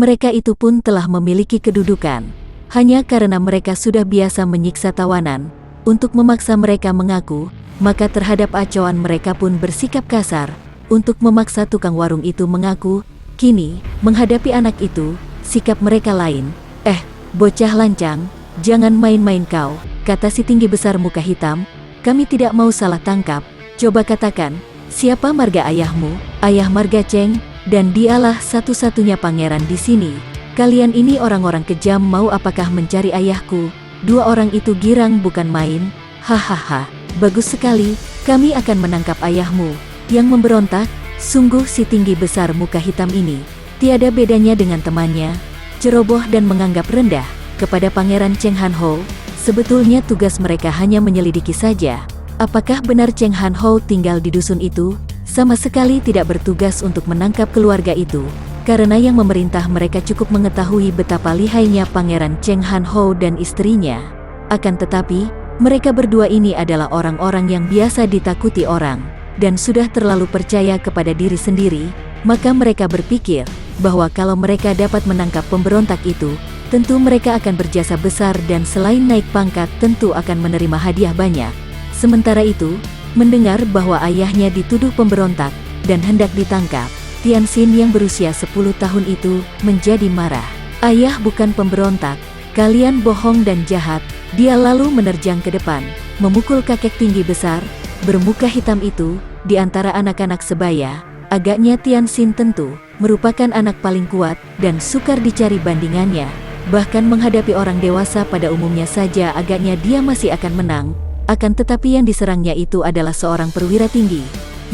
mereka itu pun telah memiliki kedudukan. Hanya karena mereka sudah biasa menyiksa tawanan, untuk memaksa mereka mengaku, maka terhadap acoan mereka pun bersikap kasar, untuk memaksa tukang warung itu mengaku. Kini, menghadapi anak itu, sikap mereka lain. Bocah lancang, jangan main-main kau, kata si tinggi besar muka hitam, kami tidak mau salah tangkap, coba katakan, siapa marga ayahmu? Ayah marga Cheng, dan dialah satu-satunya pangeran di sini. Kalian ini orang-orang kejam, mau apakah mencari ayahku? Dua orang itu girang bukan main, hahaha, bagus sekali, kami akan menangkap ayahmu. Yang memberontak, sungguh si tinggi besar muka hitam ini, tiada bedanya dengan temannya, ceroboh dan menganggap rendah kepada Pangeran Cheng Han Ho. Sebetulnya tugas mereka hanya menyelidiki saja. Apakah benar Cheng Han Ho tinggal di dusun itu? Sama sekali tidak bertugas untuk menangkap keluarga itu, karena yang memerintah mereka cukup mengetahui betapa lihainya Pangeran Cheng Han Ho dan istrinya. Akan tetapi, mereka berdua ini adalah orang-orang yang biasa ditakuti orang, dan sudah terlalu percaya kepada diri sendiri, maka mereka berpikir bahwa kalau mereka dapat menangkap pemberontak itu, tentu mereka akan berjasa besar dan selain naik pangkat tentu akan menerima hadiah banyak. Sementara itu, mendengar bahwa ayahnya dituduh pemberontak dan hendak ditangkap, Tianxin yang berusia 10 tahun itu menjadi marah. Ayah bukan pemberontak, kalian bohong dan jahat. Dia lalu menerjang ke depan, memukul kakek tinggi besar, bermuka hitam itu, di antara anak-anak sebaya. Agaknya Tianxin tentu merupakan anak paling kuat dan sukar dicari bandingannya. Bahkan menghadapi orang dewasa pada umumnya saja agaknya dia masih akan menang. Akan tetapi yang diserangnya itu adalah seorang perwira tinggi,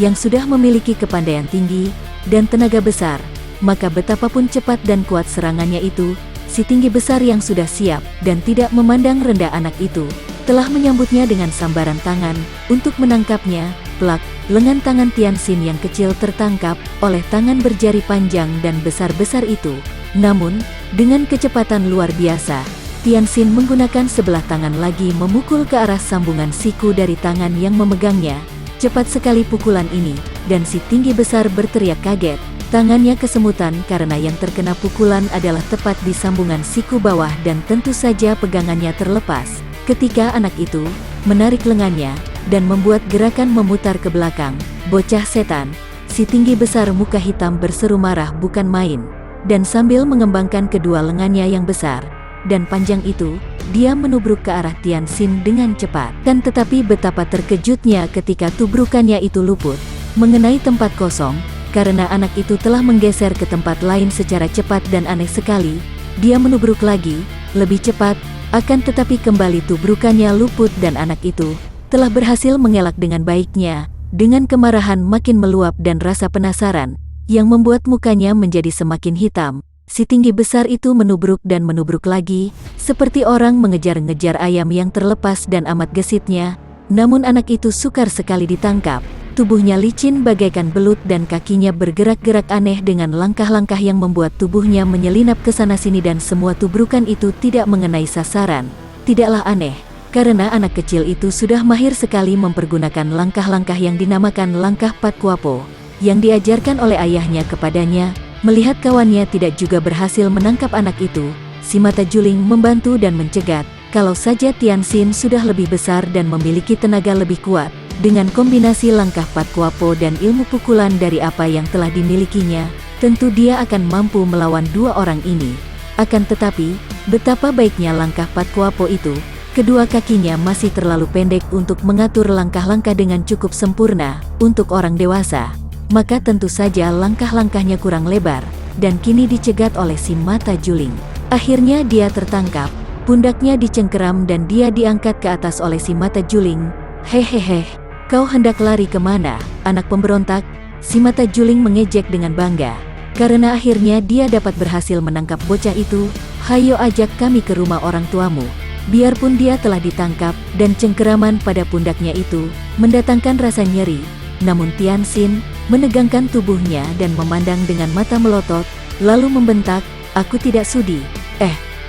yang sudah memiliki kepandaian tinggi dan tenaga besar. Maka betapapun cepat dan kuat serangannya itu, si tinggi besar yang sudah siap dan tidak memandang rendah anak itu, telah menyambutnya dengan sambaran tangan untuk menangkapnya. Plak, lengan tangan Tianxin yang kecil tertangkap oleh tangan berjari panjang dan besar-besar itu. Namun, dengan kecepatan luar biasa, Tianxin menggunakan sebelah tangan lagi memukul ke arah sambungan siku dari tangan yang memegangnya. Cepat sekali pukulan ini, dan si tinggi besar berteriak kaget. Tangannya kesemutan karena yang terkena pukulan adalah tepat di sambungan siku bawah dan tentu saja pegangannya terlepas. Ketika anak itu menarik lengannya dan membuat gerakan memutar ke belakang, bocah setan, si tinggi besar muka hitam berseru marah bukan main, dan sambil mengembangkan kedua lengannya yang besar dan panjang itu, dia menubruk ke arah Tianxin dengan cepat. Dan tetapi betapa terkejutnya ketika tubrukannya itu luput, mengenai tempat kosong, karena anak itu telah menggeser ke tempat lain secara cepat dan aneh sekali. Dia menubruk lagi, lebih cepat, akan tetapi kembali tubrukannya luput dan anak itu telah berhasil mengelak dengan baiknya. Dengan kemarahan makin meluap dan rasa penasaran yang membuat mukanya menjadi semakin hitam, si tinggi besar itu menubruk dan menubruk lagi, seperti orang mengejar-ngejar ayam yang terlepas dan amat gesitnya. Namun anak itu sukar sekali ditangkap. Tubuhnya licin bagaikan belut dan kakinya bergerak-gerak aneh dengan langkah-langkah yang membuat tubuhnya menyelinap ke sana-sini dan semua tubrukan itu tidak mengenai sasaran. Tidaklah aneh, karena anak kecil itu sudah mahir sekali mempergunakan langkah-langkah yang dinamakan langkah Pat Kuapo, yang diajarkan oleh ayahnya kepadanya. Melihat kawannya tidak juga berhasil menangkap anak itu, si mata juling membantu dan mencegat. Kalau saja Tianxin sudah lebih besar dan memiliki tenaga lebih kuat, dengan kombinasi langkah Pat Kuapo dan ilmu pukulan dari apa yang telah dimilikinya, tentu dia akan mampu melawan dua orang ini. Akan tetapi, betapa baiknya langkah Pat Kuapo itu, kedua kakinya masih terlalu pendek untuk mengatur langkah-langkah dengan cukup sempurna untuk orang dewasa. Maka tentu saja langkah-langkahnya kurang lebar, dan kini dicegat oleh si mata juling. Akhirnya dia tertangkap, pundaknya dicengkeram dan dia diangkat ke atas oleh si mata juling. Hehehe, kau hendak lari kemana, anak pemberontak? Si mata juling mengejek dengan bangga, karena akhirnya dia dapat berhasil menangkap bocah itu. Hayo ajak kami ke rumah orang tuamu. Biarpun dia telah ditangkap, dan cengkeraman pada pundaknya itu mendatangkan rasa nyeri, namun Tianxin menegangkan tubuhnya dan memandang dengan mata melotot, lalu membentak, aku tidak sudi.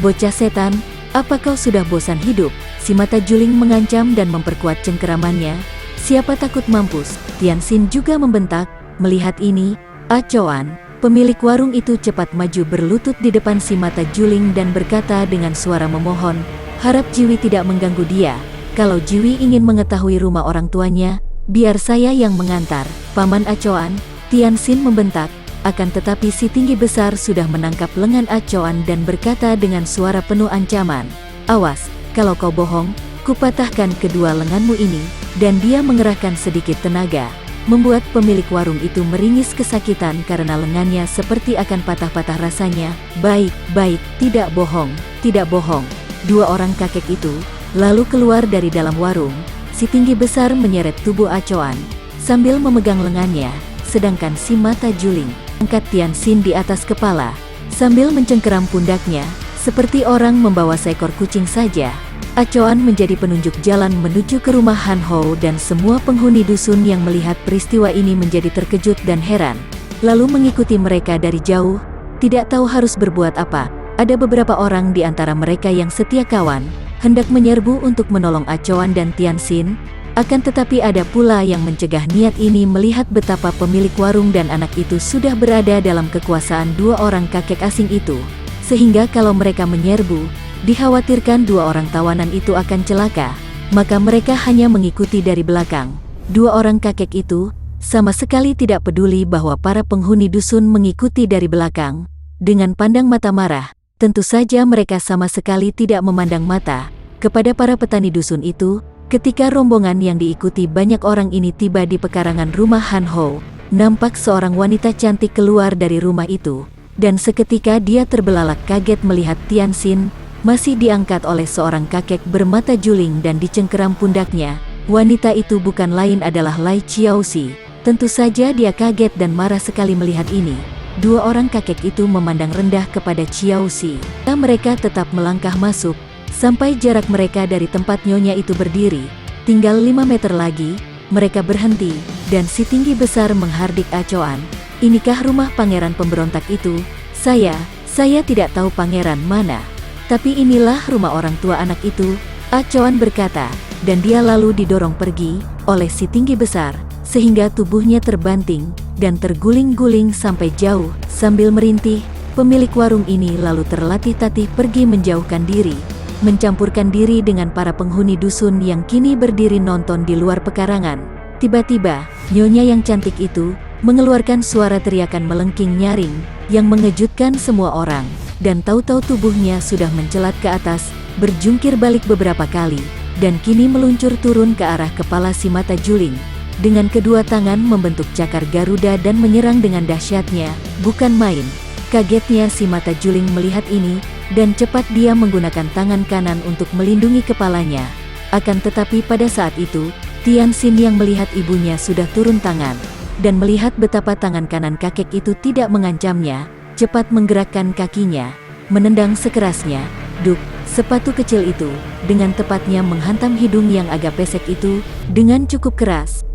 Bocah setan, apa kau sudah bosan hidup? Si mata juling mengancam dan memperkuat cengkeramannya. Siapa takut mampus? Tianxin juga membentak. Melihat ini, acoan, Pemilik warung itu cepat maju berlutut di depan si Mata Juling dan berkata dengan suara memohon, harap Jiwi tidak mengganggu dia. Kalau Jiwi ingin mengetahui rumah orang tuanya, biar saya yang mengantar. Paman Acoan, Tianxin membentak, akan tetapi si tinggi besar sudah menangkap lengan Acoan dan berkata dengan suara penuh ancaman, awas, kalau kau bohong, kupatahkan kedua lenganmu ini, dan dia mengerahkan sedikit tenaga, membuat pemilik warung itu meringis kesakitan karena lengannya seperti akan patah-patah rasanya. Baik, tidak bohong, tidak bohong. Dua orang kakek itu lalu keluar dari dalam warung. Si tinggi besar menyeret tubuh Acoan sambil memegang lengannya, sedangkan si Mata Juling angkat Tianxin di atas kepala sambil mencengkeram pundaknya seperti orang membawa seekor kucing saja. Acoan menjadi penunjuk jalan menuju ke rumah Han Ho dan semua penghuni dusun yang melihat peristiwa ini menjadi terkejut dan heran. Lalu mengikuti mereka dari jauh, tidak tahu harus berbuat apa. Ada beberapa orang di antara mereka yang setia kawan, hendak menyerbu untuk menolong Acoan dan Tianxin, akan tetapi ada pula yang mencegah niat ini melihat betapa pemilik warung dan anak itu sudah berada dalam kekuasaan dua orang kakek asing itu. Sehingga kalau mereka menyerbu, dikhawatirkan dua orang tawanan itu akan celaka, maka mereka hanya mengikuti dari belakang. Dua orang kakek itu sama sekali tidak peduli bahwa para penghuni dusun mengikuti dari belakang. Dengan pandang mata marah, tentu saja mereka sama sekali tidak memandang mata kepada para petani dusun itu. Ketika rombongan yang diikuti banyak orang ini tiba di pekarangan rumah Han Ho, nampak seorang wanita cantik keluar dari rumah itu, dan seketika dia terbelalak kaget melihat Tianxin masih diangkat oleh seorang kakek bermata juling dan dicengkeram pundaknya. Wanita itu bukan lain adalah Lai Qiaoxi. Tentu saja dia kaget dan marah sekali melihat ini. Dua orang kakek itu memandang rendah kepada Qiaoxi. Mereka tetap melangkah masuk, sampai jarak mereka dari tempat nyonya itu berdiri tinggal 5 meter lagi. Mereka berhenti, dan si tinggi besar menghardik Acoan. Inikah rumah pangeran pemberontak itu? Saya tidak tahu pangeran mana. Tapi inilah rumah orang tua anak itu, Acoan berkata, dan dia lalu didorong pergi oleh si tinggi besar, sehingga tubuhnya terbanting dan terguling-guling sampai jauh. Sambil merintih, pemilik warung ini lalu terlatih-tatih pergi menjauhkan diri, mencampurkan diri dengan para penghuni dusun yang kini berdiri nonton di luar pekarangan. Tiba-tiba, nyonya yang cantik itu mengeluarkan suara teriakan melengking nyaring yang mengejutkan semua orang. Dan tahu-tahu tubuhnya sudah mencelat ke atas, berjungkir balik beberapa kali, dan kini meluncur turun ke arah kepala si Mata Juling. Dengan kedua tangan membentuk cakar Garuda dan menyerang dengan dahsyatnya, bukan main. Kagetnya si Mata Juling melihat ini, dan cepat dia menggunakan tangan kanan untuk melindungi kepalanya. Akan tetapi pada saat itu, Tianxin yang melihat ibunya sudah turun tangan, dan melihat betapa tangan kanan kakek itu tidak mengancamnya, cepat menggerakkan kakinya, menendang sekerasnya. Duk, sepatu kecil itu dengan tepatnya menghantam hidung yang agak pesek itu dengan cukup keras.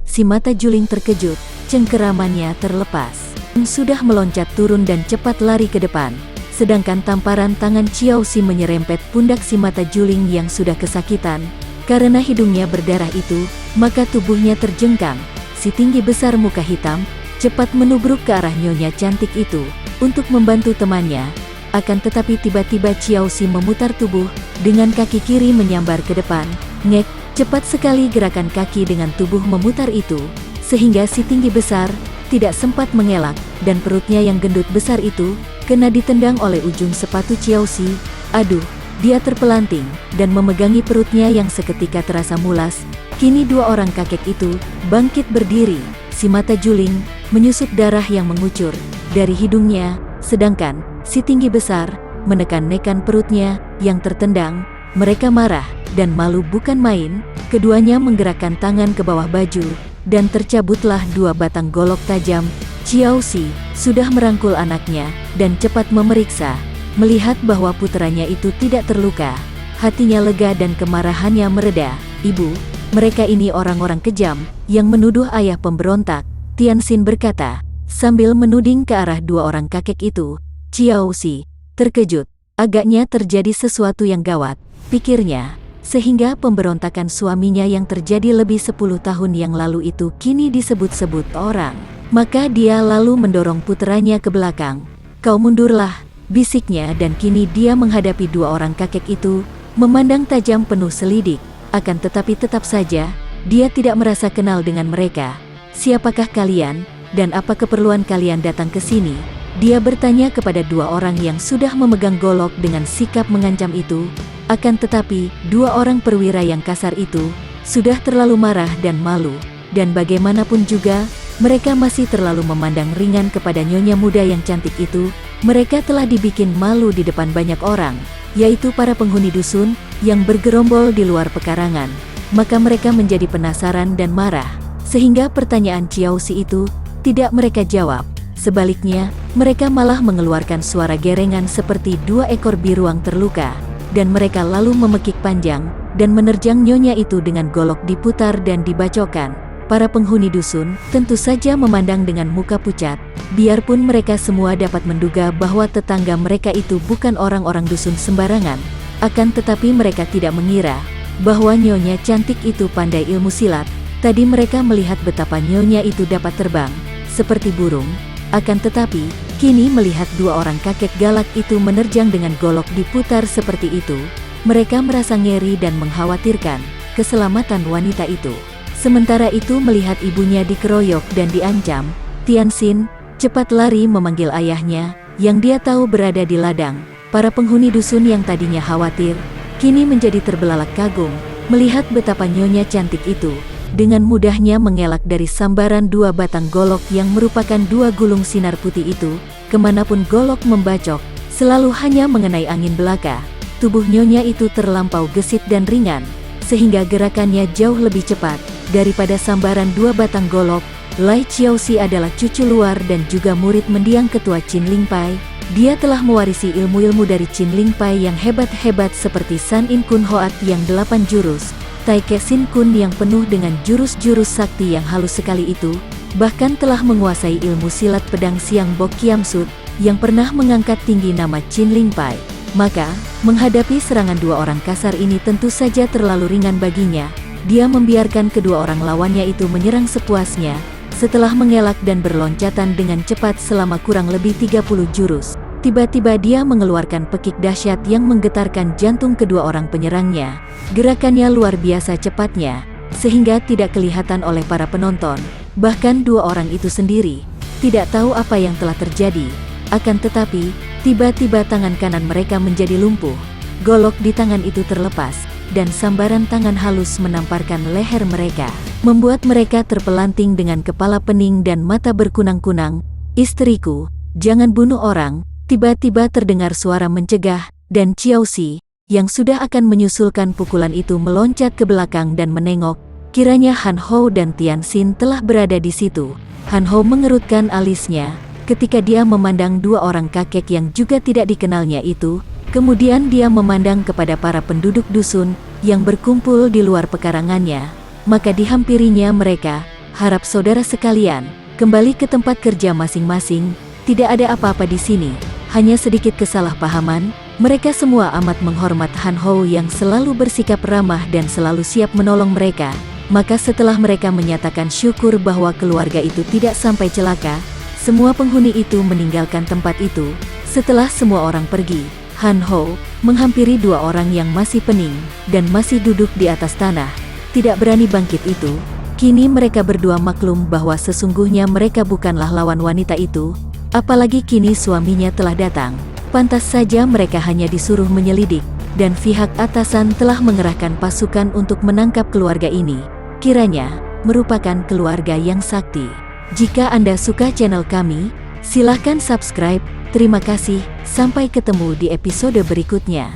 Si Mata Juling terkejut, cengkeramannya terlepas. Sudah meloncat turun dan cepat lari ke depan. Sedangkan tamparan tangan Qiaoxi menyerempet pundak si Mata Juling yang sudah kesakitan. Karena hidungnya berdarah itu, maka tubuhnya terjengkang. Si tinggi besar muka hitam cepat menubruk ke arah nyonya cantik itu untuk membantu temannya. Akan tetapi tiba-tiba Qiaoxi memutar tubuh dengan kaki kiri menyambar ke depan. Ngek, cepat sekali gerakan kaki dengan tubuh memutar itu, sehingga si tinggi besar tidak sempat mengelak, dan perutnya yang gendut besar itu kena ditendang oleh ujung sepatu Qiaoxi. Aduh, dia terpelanting dan memegangi perutnya yang seketika terasa mulas. Kini dua orang kakek itu bangkit berdiri. Si Mata Juling menyusup darah yang mengucur dari hidungnya, sedangkan si tinggi besar menekan-nekan perutnya yang tertendang. Mereka marah dan malu bukan main. Keduanya menggerakkan tangan ke bawah baju, dan tercabutlah dua batang golok tajam. Qiaoxi sudah merangkul anaknya dan cepat memeriksa. Melihat bahwa puteranya itu tidak terluka, hatinya lega dan kemarahannya mereda. Ibu, mereka ini orang-orang kejam yang menuduh ayah pemberontak, Tianxin berkata, sambil menuding ke arah dua orang kakek itu. Qiaoxi terkejut, agaknya terjadi sesuatu yang gawat, pikirnya, sehingga pemberontakan suaminya yang terjadi lebih 10 tahun yang lalu itu kini disebut-sebut orang. Maka dia lalu mendorong puteranya ke belakang. "Kau mundurlah," bisiknya, dan kini dia menghadapi dua orang kakek itu, memandang tajam penuh selidik. Akan tetapi tetap saja, dia tidak merasa kenal dengan mereka. "Siapakah kalian, dan apa keperluan kalian datang ke sini?" Dia bertanya kepada dua orang yang sudah memegang golok dengan sikap mengancam itu. Akan tetapi, dua orang perwira yang kasar itu sudah terlalu marah dan malu, dan bagaimanapun juga, mereka masih terlalu memandang ringan kepada nyonya muda yang cantik itu. Mereka telah dibikin malu di depan banyak orang, yaitu para penghuni dusun yang bergerombol di luar pekarangan. Maka mereka menjadi penasaran dan marah, sehingga pertanyaan Ciaosi itu tidak mereka jawab. Sebaliknya, mereka malah mengeluarkan suara gerengan seperti dua ekor biruang terluka, dan mereka lalu memekik panjang dan menerjang nyonya itu dengan golok diputar dan dibacokkan. Para penghuni dusun tentu saja memandang dengan muka pucat, biarpun mereka semua dapat menduga bahwa tetangga mereka itu bukan orang-orang dusun sembarangan. Akan tetapi mereka tidak mengira bahwa nyonya cantik itu pandai ilmu silat. Tadi mereka melihat betapa nyonya itu dapat terbang seperti burung. Akan tetapi, kini melihat dua orang kakek galak itu menerjang dengan golok diputar seperti itu, mereka merasa ngeri dan mengkhawatirkan keselamatan wanita itu. Sementara itu melihat ibunya dikeroyok dan diancam, Tianxin cepat lari memanggil ayahnya, yang dia tahu berada di ladang. Para penghuni dusun yang tadinya khawatir, kini menjadi terbelalak kagum, melihat betapa nyonya cantik itu dengan mudahnya mengelak dari sambaran dua batang golok yang merupakan dua gulung sinar putih itu. Kemanapun golok membacok, selalu hanya mengenai angin belaka. Tubuh nyonya itu terlampau gesit dan ringan, sehingga gerakannya jauh lebih cepat daripada sambaran dua batang golok. Lai Ciaosi adalah cucu luar dan juga murid mendiang ketua Qin Lingpai. Dia telah mewarisi ilmu-ilmu dari Qin Lingpai yang hebat-hebat seperti San In Kun Hoat yang 8 jurus, Tai Ke Sin Kun yang penuh dengan jurus-jurus sakti yang halus sekali itu, bahkan telah menguasai ilmu silat pedang Siang Bok Kiam Sut, yang pernah mengangkat tinggi nama Qin Lingpai. Maka, menghadapi serangan dua orang kasar ini tentu saja terlalu ringan baginya. Dia membiarkan kedua orang lawannya itu menyerang sepuasnya, setelah mengelak dan berloncatan dengan cepat selama kurang lebih 30 jurus. Tiba-tiba dia mengeluarkan pekik dahsyat yang menggetarkan jantung kedua orang penyerangnya. Gerakannya luar biasa cepatnya, sehingga tidak kelihatan oleh para penonton. Bahkan dua orang itu sendiri tidak tahu apa yang telah terjadi. Akan tetapi, tiba-tiba tangan kanan mereka menjadi lumpuh. Golok di tangan itu terlepas, dan sambaran tangan halus menamparkan leher mereka, membuat mereka terpelanting dengan kepala pening dan mata berkunang-kunang. "Istriku, jangan bunuh orang!" Tiba-tiba terdengar suara mencegah, dan Ciaosi, yang sudah akan menyusulkan pukulan itu, meloncat ke belakang dan menengok. Kiranya Han Hou dan Tianxin telah berada di situ. Han Hou mengerutkan alisnya ketika dia memandang dua orang kakek yang juga tidak dikenalnya itu. Kemudian dia memandang kepada para penduduk dusun yang berkumpul di luar pekarangannya. Maka dihampirinya mereka, "Harap saudara sekalian kembali ke tempat kerja masing-masing. Tidak ada apa-apa di sini, hanya sedikit kesalahpahaman." Mereka semua amat menghormat Han Hou yang selalu bersikap ramah dan selalu siap menolong mereka. Maka setelah mereka menyatakan syukur bahwa keluarga itu tidak sampai celaka, semua penghuni itu meninggalkan tempat itu. Setelah semua orang pergi, Han Hou menghampiri dua orang yang masih pening dan masih duduk di atas tanah, tidak berani bangkit itu. Kini mereka berdua maklum bahwa sesungguhnya mereka bukanlah lawan wanita itu. Apalagi kini suaminya telah datang. Pantas saja mereka hanya disuruh menyelidik, dan pihak atasan telah mengerahkan pasukan untuk menangkap keluarga ini. Kiranya merupakan keluarga yang sakti. Jika Anda suka channel kami, silahkan subscribe. Terima kasih, sampai ketemu di episode berikutnya.